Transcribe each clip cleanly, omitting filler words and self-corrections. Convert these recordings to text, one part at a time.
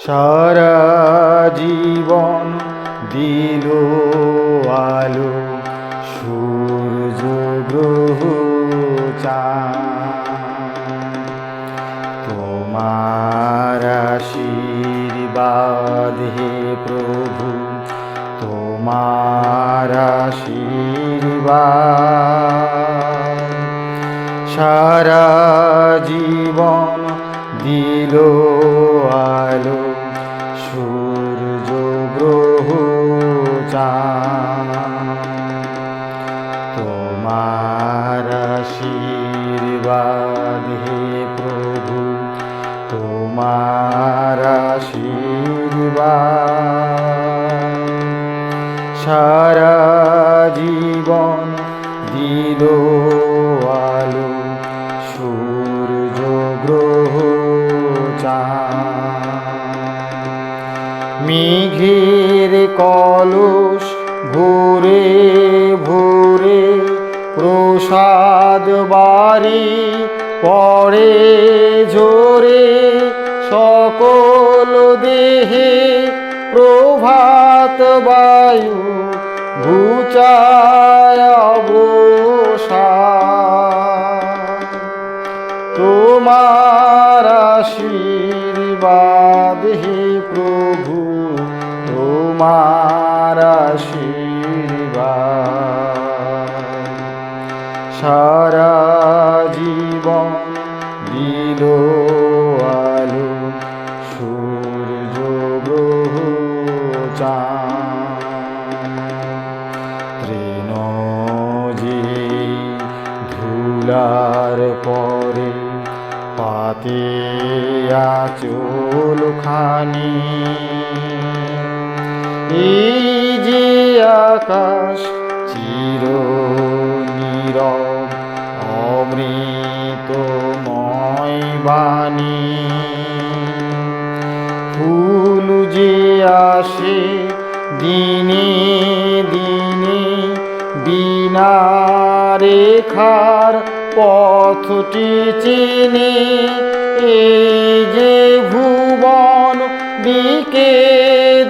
সারা জীবন দিল আলো সূর্য গ্রহ চাঁদ। তোমার আশীর্বাদ হে প্রভু, তোমার আশীর্বাদ সারা জীবন দিল আলো সূর্য গ্রহ চাঁদ। তোমার আশীর্বাদ হে প্রভু, তোমার আশীর্বাদ সারা জীবন দিল আলো সূর্য গ্রহ চাঁদ। মেঘের কলস ভোরে ভোরে প্রসাদ বাড়ি পড়ে ঝরে, সকল দেহে প্রভাত বায়ু ঘুচায় অবসাদ। তোমার আশীর্বাদ হে প্রভু, তোমার আশীর্বাদ সারা জীবন দিল আলো সূর্য গ্রহ চাঁদ। তৃণ যে ধুলার পরে পাতে আঁচল খানি, এই যে আকাশ চির নীরব অমৃতময় বাণী, ফুল যে আসে দিনে দিনে বিনা রেখার পথটি চিনে, এই যে ভুবন দিকে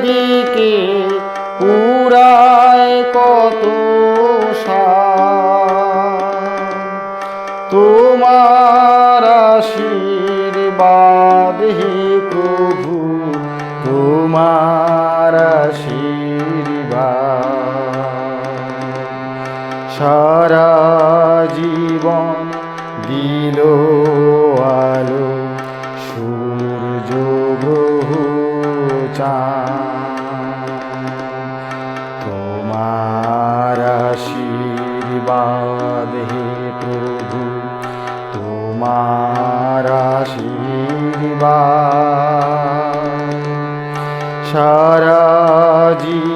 দিকে পুরায় কত সার। তোমার আশীর্বাদ হে প্রভু, তোমার আশীর্বাদ সারা জীবন দিল আলো সূর্য গ্রহ চাঁদ। তোমার আশীর্বাদ হে প্রভু, তোমার আশীর্বাদ সারা জীবন